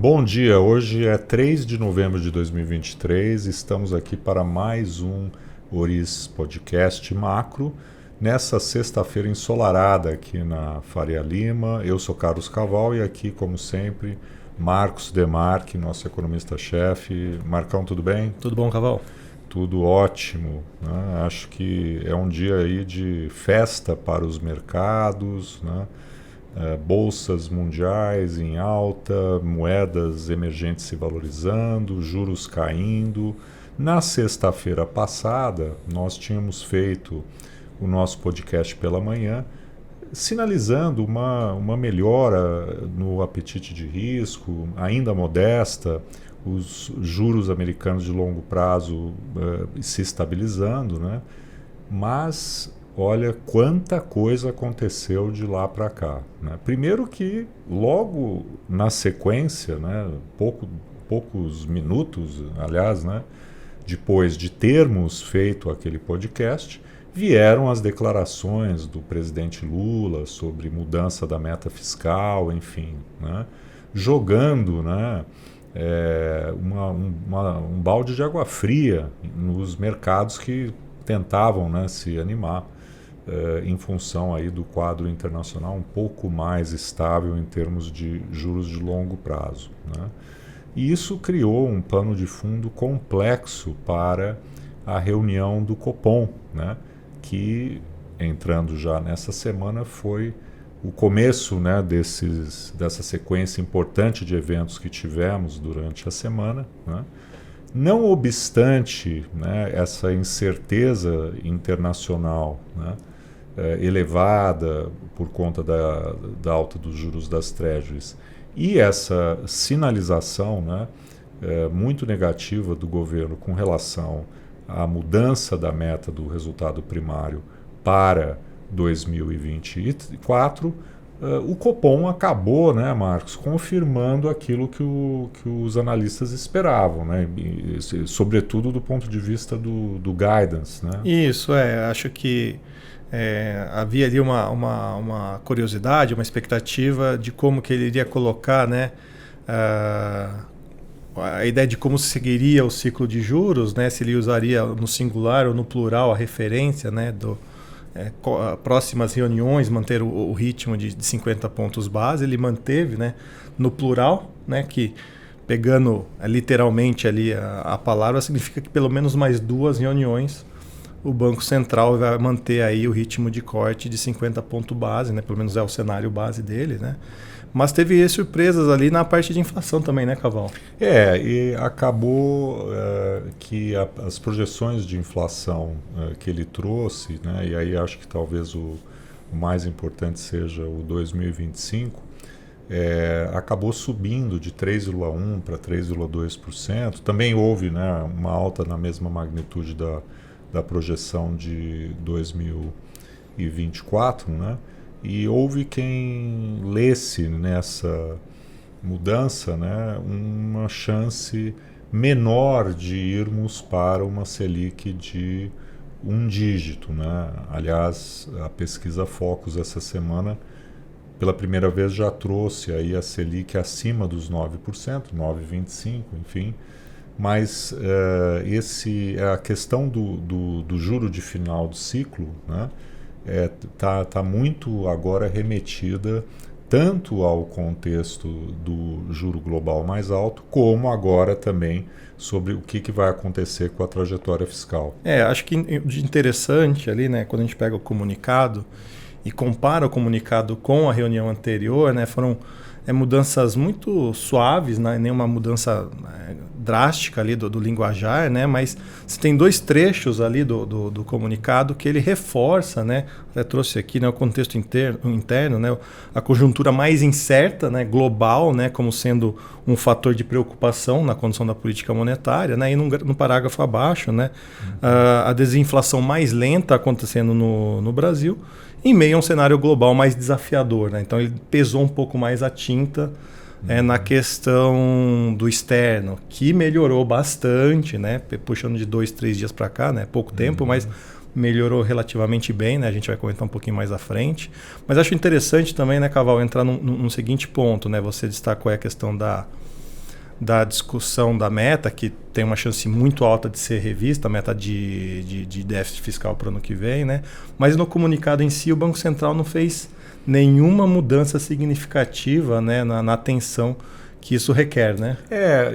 Bom dia, hoje é 3 de novembro de 2023, estamos aqui para mais um Oriz Podcast Macro, nessa sexta-feira ensolarada aqui na Faria Lima. Eu sou Carlos Caval e aqui, como sempre, Marcos Demarque, nosso economista-chefe. Marcão, tudo bem? Tudo bom, Caval? Tudo ótimo, né? Acho que é um dia aí de festa para os mercados, né? Bolsas mundiais em alta, moedas emergentes se valorizando, juros caindo. Na sexta-feira passada, nós tínhamos feito o nosso podcast pela manhã, sinalizando uma melhora no apetite de risco, ainda modesta, os juros americanos de longo prazo se estabilizando, né? Mas olha quanta coisa aconteceu de lá para cá, né? Primeiro que logo na sequência, né, poucos minutos, aliás, né, depois de termos feito aquele podcast, vieram as declarações do presidente Lula sobre mudança da meta fiscal, enfim, né, jogando, né, um balde de água fria nos mercados que tentavam, né, se animar em função aí do quadro internacional um pouco mais estável em termos de juros de longo prazo, né? E isso criou um pano de fundo complexo para a reunião do Copom, né, que, entrando já nessa semana, foi o começo, né, dessa sequência importante de eventos que tivemos durante a semana, né? Não obstante, né, essa incerteza internacional, né, elevada por conta da alta dos juros das Treasuries e essa sinalização, né, muito negativa do governo com relação à mudança da meta do resultado primário para 2024, o Copom acabou, né, Marcos, confirmando aquilo que os analistas esperavam, né, e, sobretudo do ponto de vista do guidance, né? Isso, acho que havia ali uma curiosidade, uma expectativa de como que ele iria colocar, né, a ideia de como seguiria o ciclo de juros, né, se ele usaria no singular ou no plural a referência, né, próximas reuniões, manter o ritmo de 50 pontos base. Ele manteve, né, no plural, né, que pegando literalmente ali a palavra, significa que pelo menos mais 2 reuniões o Banco Central vai manter aí o ritmo de corte de 50 pontos base, né, pelo menos é o cenário base dele, né. Mas teve surpresas ali na parte de inflação também, né, Caval? E acabou que as projeções de inflação que ele trouxe, né, e aí acho que talvez o mais importante seja o 2025, acabou subindo de 3,1% para 3,2%. Também houve, né, uma alta na mesma magnitude da projeção de 2024, né? E houve quem lesse nessa mudança, né, uma chance menor de irmos para uma Selic de 1 dígito, né? Aliás, a pesquisa Focus essa semana, pela primeira vez, já trouxe aí a Selic acima dos 9%, 9,25%, enfim. Mas a questão do juro de final do ciclo, né, tá muito agora remetida tanto ao contexto do juro global mais alto, como agora também sobre o que vai acontecer com a trajetória fiscal. Acho que de interessante ali, né, quando a gente pega o comunicado e compara o comunicado com a reunião anterior, né, foram mudanças muito suaves, né, nenhuma mudança drástica ali do linguajar, né, mas você tem 2 trechos ali do comunicado que ele reforça, né, eu trouxe aqui, né, o contexto interno, né, a conjuntura mais incerta, né, global, né, como sendo um fator de preocupação na condução da política monetária, né, e no parágrafo abaixo, né, a desinflação mais lenta acontecendo no Brasil, em meio a um cenário global mais desafiador, né? Então ele pesou um pouco mais a tinta na questão do externo, que melhorou bastante, né? Puxando de 2, 3 dias para cá, né? Pouco tempo, mas melhorou relativamente bem, né? A gente vai comentar um pouquinho mais à frente. Mas acho interessante também, né, Caval, entrar num seguinte ponto, né? Você destacou a questão da discussão da meta, que tem uma chance muito alta de ser revista, a meta de déficit fiscal para o ano que vem, né? Mas no comunicado em si, o Banco Central não fez nenhuma mudança significativa, né, na atenção que isso requer, né?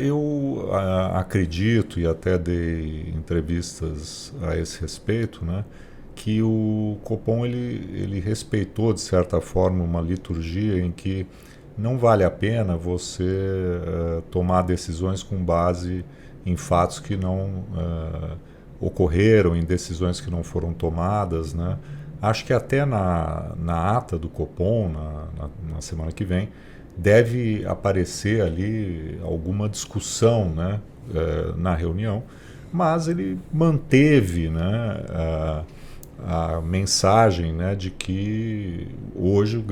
Eu acredito, e até dei entrevistas a esse respeito, né, que o Copom ele respeitou, de certa forma, uma liturgia em que não vale a pena você tomar decisões com base em fatos que não ocorreram, em decisões que não foram tomadas, né? Acho que até na ata do Copom, na semana que vem, deve aparecer ali alguma discussão, né, na reunião, mas ele manteve, né, a mensagem, né, de que hoje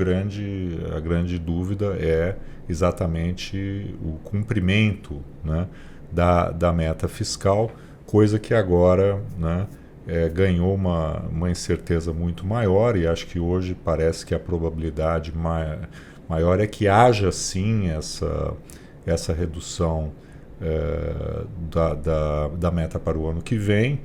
a grande dúvida é exatamente o cumprimento, né, da meta fiscal, coisa que agora, né, ganhou uma incerteza muito maior, e acho que hoje parece que a probabilidade maior é que haja sim essa redução da meta para o ano que vem.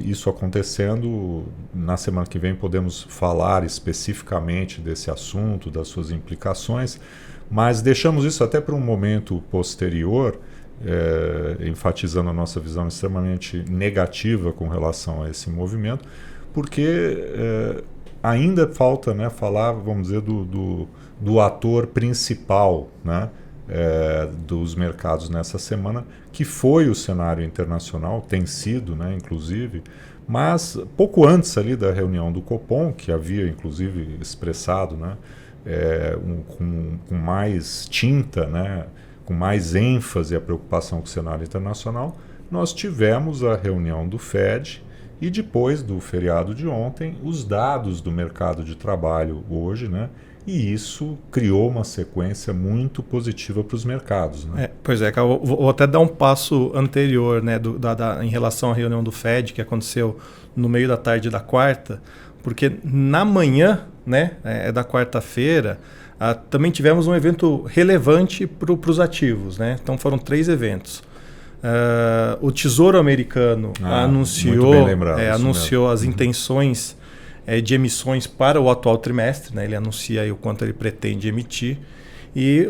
Isso acontecendo, na semana que vem podemos falar especificamente desse assunto, das suas implicações, mas deixamos isso até para um momento posterior, enfatizando a nossa visão extremamente negativa com relação a esse movimento, porque ainda falta, né, falar, vamos dizer, do ator principal, né, dos mercados nessa semana, que foi o cenário internacional, tem sido, né, inclusive, mas pouco antes ali da reunião do Copom, que havia inclusive expressado, né, com mais tinta, né, com mais ênfase a preocupação com o cenário internacional, nós tivemos a reunião do Fed e depois do feriado de ontem, os dados do mercado de trabalho hoje, né, e isso criou uma sequência muito positiva para os mercados, né? Pois é, eu vou até dar um passo anterior, né, em relação à reunião do Fed, que aconteceu no meio da tarde da quarta, porque na manhã, né, da quarta-feira, também tivemos um evento relevante para os ativos, né? Então foram 3 eventos. O Tesouro Americano anunciou as intenções de emissões para o atual trimestre, né? Ele anuncia aí o quanto ele pretende emitir, e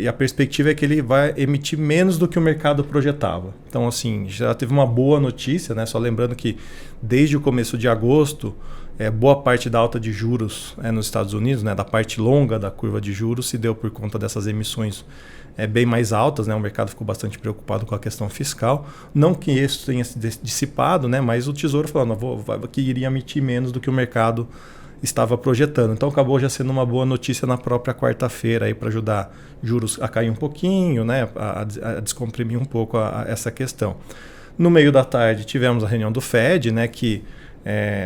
a perspectiva é que ele vai emitir menos do que o mercado projetava. Então, assim, já teve uma boa notícia, né? Só lembrando que desde o começo de agosto, boa parte da alta de juros nos Estados Unidos, né, da parte longa da curva de juros, se deu por conta dessas emissões bem mais altas, né? O mercado ficou bastante preocupado com a questão fiscal. Não que isso tenha se dissipado, né? Mas o Tesouro falando que iria emitir menos do que o mercado estava projetando. Então acabou já sendo uma boa notícia na própria quarta-feira para ajudar juros a cair um pouquinho, né? A descomprimir um pouco essa questão. No meio da tarde tivemos a reunião do Fed, né? Que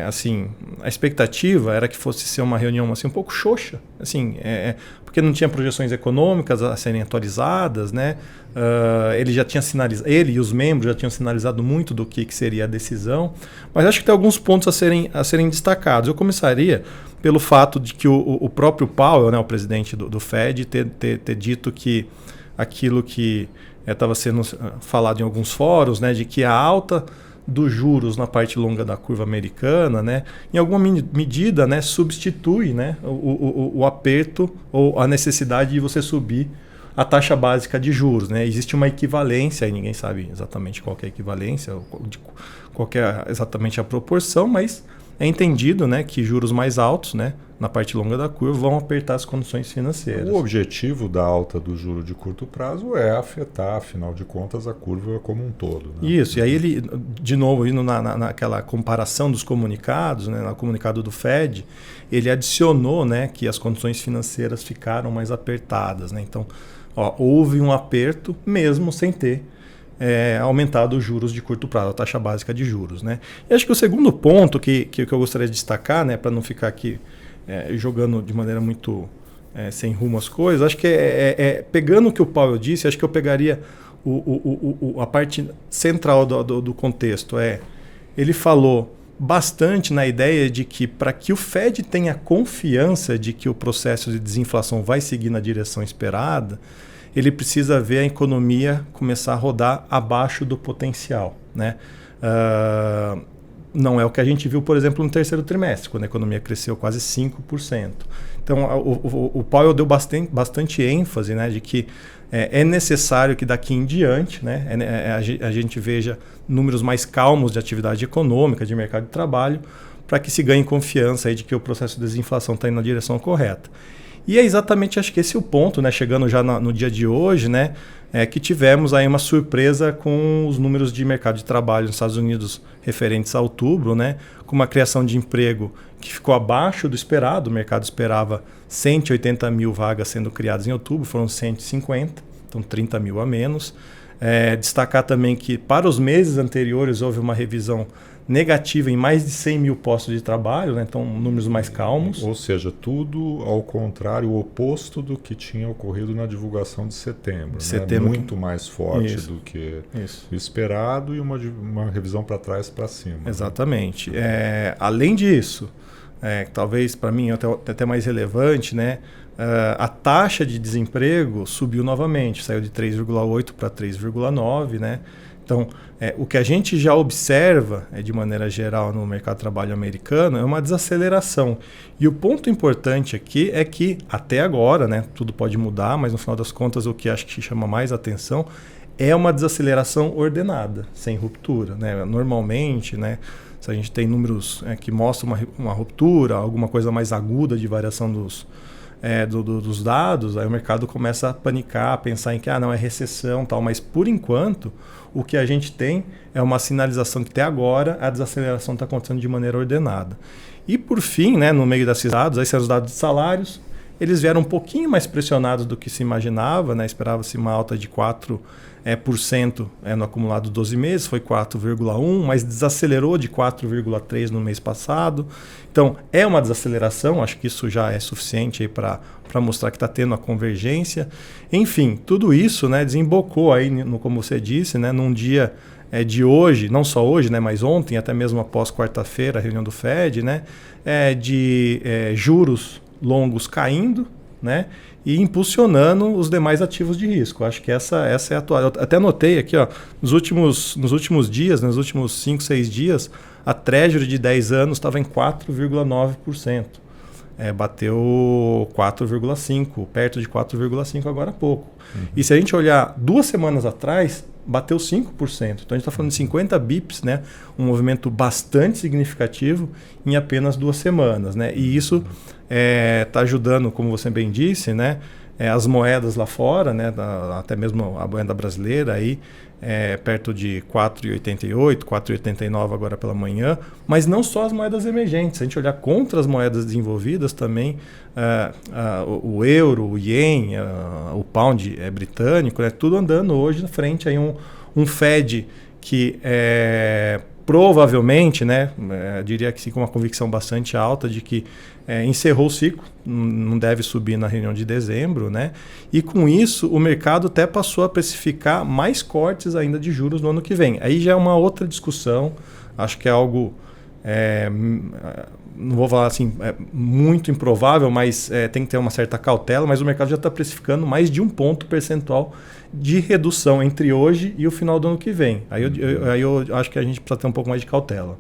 assim, a expectativa era que fosse ser uma reunião assim, um pouco xoxa, assim, porque não tinha projeções econômicas a serem atualizadas, né? Ele já tinha sinalizado, ele e os membros já tinham sinalizado muito do que seria a decisão, mas acho que tem alguns pontos a serem destacados. Eu começaria pelo fato de que o próprio Powell, né, o presidente do Fed, ter dito que aquilo que estava sendo falado em alguns fóruns, né, de que a alta dos juros na parte longa da curva americana, né, em alguma medida, né, substitui, né, o aperto ou a necessidade de você subir a taxa básica de juros, né? Existe uma equivalência, e ninguém sabe exatamente qual que é a equivalência, qual que é exatamente a proporção, mas é entendido, né, que juros mais altos, né, na parte longa da curva vão apertar as condições financeiras. O objetivo da alta do juro de curto prazo é afetar, afinal de contas, a curva como um todo, né? Isso, e aí ele, de novo, indo naquela comparação dos comunicados, né, no comunicado do Fed, ele adicionou, né, que as condições financeiras ficaram mais apertadas, né? Então, houve um aperto mesmo sem ter aumentado os juros de curto prazo, a taxa básica de juros, né? E acho que o segundo ponto que eu gostaria de destacar, né, para não ficar aqui jogando de maneira muito sem rumo as coisas, acho que pegando o que o Powell disse, acho que eu pegaria a parte central do contexto. Ele falou bastante na ideia de que para que o Fed tenha confiança de que o processo de desinflação vai seguir na direção esperada, ele precisa ver a economia começar a rodar abaixo do potencial, né? Não é o que a gente viu, por exemplo, no terceiro trimestre, quando a economia cresceu quase 5%. Então, o Powell deu bastante ênfase, né, de que é necessário que daqui em diante, né, a gente veja números mais calmos de atividade econômica, de mercado de trabalho, para que se ganhe confiança aí de que o processo de desinflação está indo na direção correta. E é exatamente, acho que esse é o ponto, né, chegando já no dia de hoje, né, que tivemos aí uma surpresa com os números de mercado de trabalho nos Estados Unidos referentes a outubro, né, com uma criação de emprego que ficou abaixo do esperado. O mercado esperava 180 mil vagas sendo criadas em outubro, foram 150, então 30 mil a menos. Destacar também que para os meses anteriores houve uma revisão negativa em mais de 100 mil postos de trabalho, né? Então números mais calmos. Ou seja, tudo ao contrário, o oposto do que tinha ocorrido na divulgação de setembro. Né? Muito mais forte do que o esperado e uma revisão para trás para cima. Exatamente. Né? Além disso, talvez para mim até mais relevante, né? A taxa de desemprego subiu novamente, saiu de 3,8 para 3,9, né? Então, o que a gente já observa, de maneira geral, no mercado de trabalho americano, é uma desaceleração. E o ponto importante aqui é que, até agora, né, tudo pode mudar, mas no final das contas, o que acho que chama mais atenção é uma desaceleração ordenada, sem ruptura. Né? Normalmente, né, se a gente tem números que mostram uma ruptura, alguma coisa mais aguda de variação dos dados, aí o mercado começa a panicar, a pensar em que não é recessão, tal, mas por enquanto o que a gente tem é uma sinalização que até agora a desaceleração está acontecendo de maneira ordenada. E por fim, né, no meio desses dados, aí são os dados de salários, eles vieram um pouquinho mais pressionados do que se imaginava, né? Esperava-se uma alta de 4% no acumulado 12 meses, foi 4,1%, mas desacelerou de 4,3% no mês passado. Então, é uma desaceleração, acho que isso já é suficiente para mostrar que está tendo a convergência. Enfim, tudo isso, né, desembocou aí, como você disse, né, num dia de hoje, não só hoje, né, mas ontem, até mesmo após quarta-feira, a reunião do Fed, né, de juros longos caindo, né, e impulsionando os demais ativos de risco. Acho que essa é a atual. Eu até anotei aqui, nos últimos dias, nos últimos 5, 6 dias, a Treasury de 10 anos estava em 4,9%. Bateu 4,5%, perto de 4,5% agora há pouco. Uhum. E se a gente olhar 2 semanas atrás, bateu 5%. Então a gente está falando de 50 bips, né? Um movimento bastante significativo em apenas 2 semanas. Né? E isso está ajudando, como você bem disse, né? As moedas lá fora, né? Até mesmo a moeda brasileira, aí, perto de 4,88, 4,89 agora pela manhã, mas não só as moedas emergentes. Se a gente olhar contra as moedas desenvolvidas também, o euro, o ien, o pound britânico, né? Tudo andando hoje na frente aí um Fed que provavelmente, né, diria que sim, com uma convicção bastante alta de que encerrou o ciclo, não deve subir na reunião de dezembro, né? E com isso o mercado até passou a precificar mais cortes ainda de juros no ano que vem. Aí já é uma outra discussão, acho que é algo, não vou falar assim, muito improvável, mas tem que ter uma certa cautela, mas o mercado já está precificando mais de 1 ponto percentual de redução entre hoje e o final do ano que vem. Aí eu acho que a gente precisa ter um pouco mais de cautela.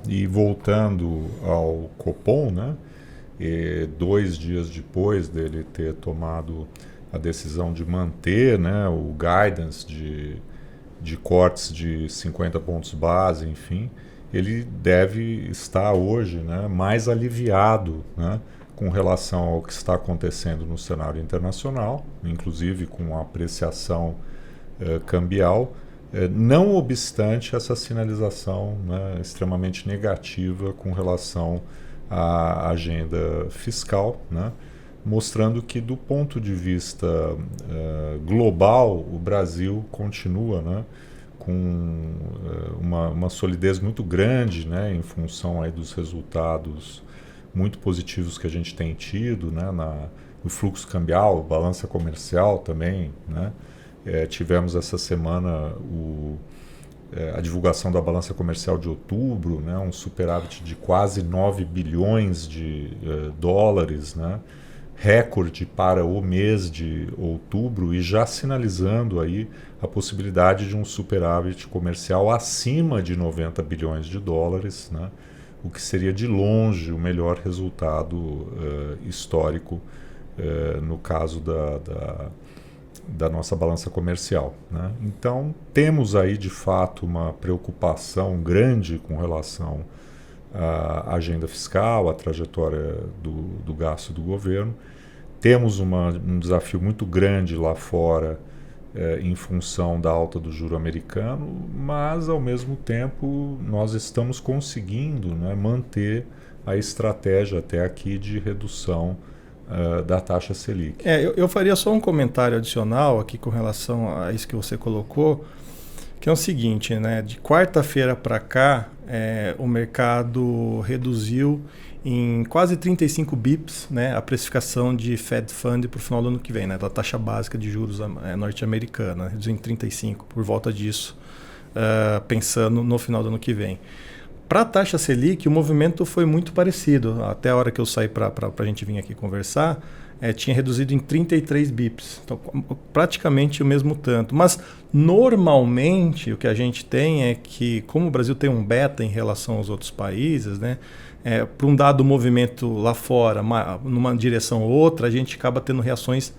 E voltando ao Copom, né? 2 dias depois dele ter tomado a decisão de manter, né, o guidance de cortes de 50 pontos base, enfim, ele deve estar hoje, né, mais aliviado, né, com relação ao que está acontecendo no cenário internacional, inclusive com a apreciação cambial, não obstante essa sinalização, né, extremamente negativa com relação à agenda fiscal, né, mostrando que do ponto de vista global o Brasil continua, né, com uma solidez muito grande, né, em função aí dos resultados muito positivos que a gente tem tido, né, no fluxo cambial, balança comercial também, né. Tivemos essa semana a divulgação da balança comercial de outubro, né, um superávit de quase 9 bilhões de dólares, né, recorde para o mês de outubro e já sinalizando aí a possibilidade de um superávit comercial acima de 90 bilhões de dólares, né? O que seria de longe o melhor resultado histórico no caso da nossa balança comercial, né? Então temos aí de fato uma preocupação grande com relação à agenda fiscal, à trajetória do gasto do governo. Temos um desafio muito grande lá fora em função da alta do juro americano, mas ao mesmo tempo nós estamos conseguindo, né, manter a estratégia até aqui de redução da taxa Selic. Eu faria só um comentário adicional aqui com relação a isso que você colocou, que é o seguinte, né? De quarta-feira para cá, o mercado reduziu em quase 35 bips, né, a precificação de Fed Fund para o final do ano que vem, né, da taxa básica de juros norte-americana, reduziu em 35, por volta disso, pensando no final do ano que vem. Para a taxa Selic, o movimento foi muito parecido. Até a hora que eu saí para a gente vir aqui conversar, tinha reduzido em 33 bips. Então, praticamente o mesmo tanto. Mas, normalmente, o que a gente tem é que, como o Brasil tem um beta em relação aos outros países, né, para um dado movimento lá fora, numa direção ou outra, a gente acaba tendo reações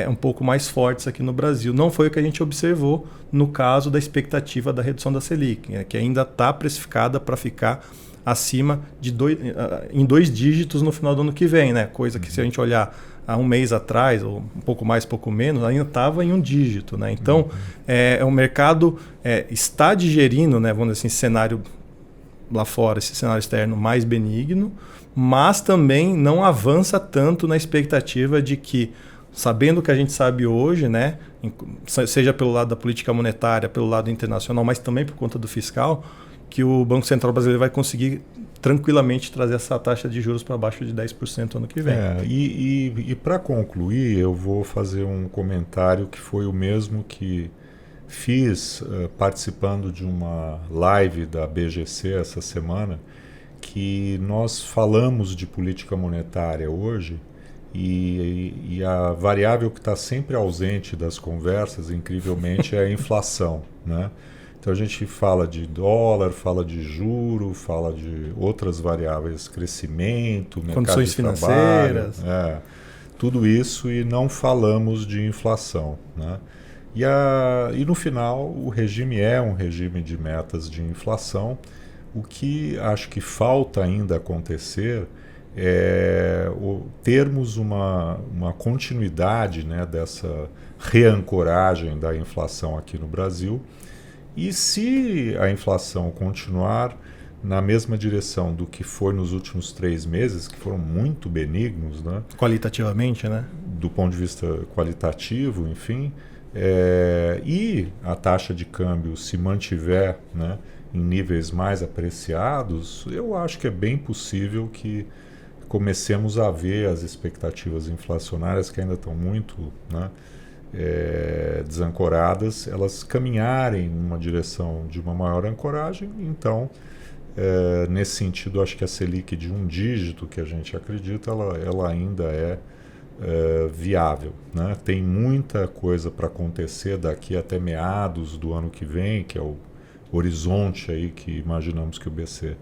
um pouco mais fortes aqui no Brasil. Não foi o que a gente observou no caso da expectativa da redução da Selic, que ainda está precificada para ficar acima de em 2 dígitos no final do ano que vem, né? Coisa que, se a gente olhar há um mês atrás, ou um pouco mais, pouco menos, ainda estava em 1 dígito, né? Então, o mercado está digerindo, né, vamos dizer assim, esse cenário lá fora, esse cenário externo mais benigno, mas também não avança tanto na expectativa de que, sabendo o que a gente sabe hoje, né, seja pelo lado da política monetária, pelo lado internacional, mas também por conta do fiscal, que o Banco Central brasileiro vai conseguir tranquilamente trazer essa taxa de juros para baixo de 10% ano que vem. E para concluir, eu vou fazer um comentário que foi o mesmo que fiz participando de uma live da BGC essa semana, que nós falamos de política monetária hoje e a variável que está sempre ausente das conversas, incrivelmente, é a inflação, né? Então a gente fala de dólar, fala de juro, fala de outras variáveis, crescimento, mercado condições de trabalho, financeiras, tudo isso, e não falamos de inflação, né? E no final o regime é um regime de metas de inflação. O que acho que falta ainda acontecer é termos uma continuidade, né, dessa reancoragem da inflação aqui no Brasil. E se a inflação continuar na mesma direção do que foi nos últimos 3 meses, que foram muito benignos, né? Qualitativamente, né? Do ponto de vista qualitativo, enfim, e a taxa de câmbio se mantiver, né, em níveis mais apreciados, eu acho que é bem possível que comecemos a ver as expectativas inflacionárias, que ainda estão muito, né, desancoradas, elas caminharem numa direção de uma maior ancoragem. Então, nesse sentido, acho que a Selic de 1 dígito, que a gente acredita, ela ainda é viável, né? Tem muita coisa para acontecer daqui até meados do ano que vem, que é o horizonte aí que imaginamos que o BC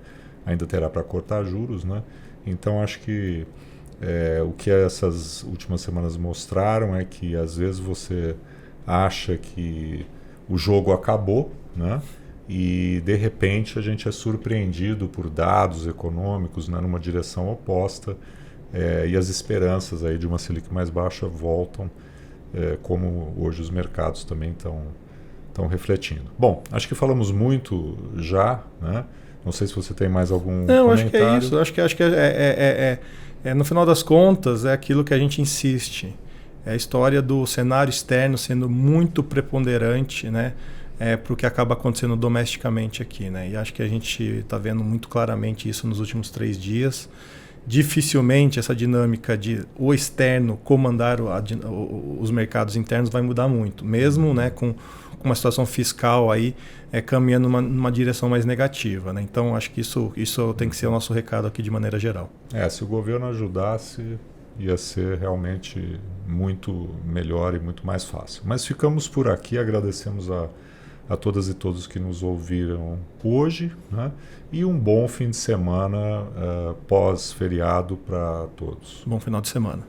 ainda terá para cortar juros, né? Então acho que o que essas últimas semanas mostraram é que às vezes você acha que o jogo acabou, né? E de repente a gente é surpreendido por dados econômicos, né, numa direção oposta, e as esperanças aí de uma Selic mais baixa voltam, como hoje os mercados também estão refletindo. Bom, acho que falamos muito já, né? Não sei se você tem mais algum comentário. Não, acho que é isso. Acho que no final das contas, é aquilo que a gente insiste. É a história do cenário externo sendo muito preponderante, né, para o que acaba acontecendo domesticamente aqui, né? E acho que a gente está vendo muito claramente isso nos últimos 3 dias. Dificilmente essa dinâmica de o externo comandar os mercados internos vai mudar muito, mesmo, né, com uma situação fiscal aí caminhando numa direção mais negativa, né? Então acho que isso tem que ser o nosso recado aqui de maneira geral. Se o governo ajudasse, ia ser realmente muito melhor e muito mais fácil. Mas ficamos por aqui, agradecemos a todas e todos que nos ouviram hoje, né? E um bom fim de semana pós-feriado para todos. Bom final de semana.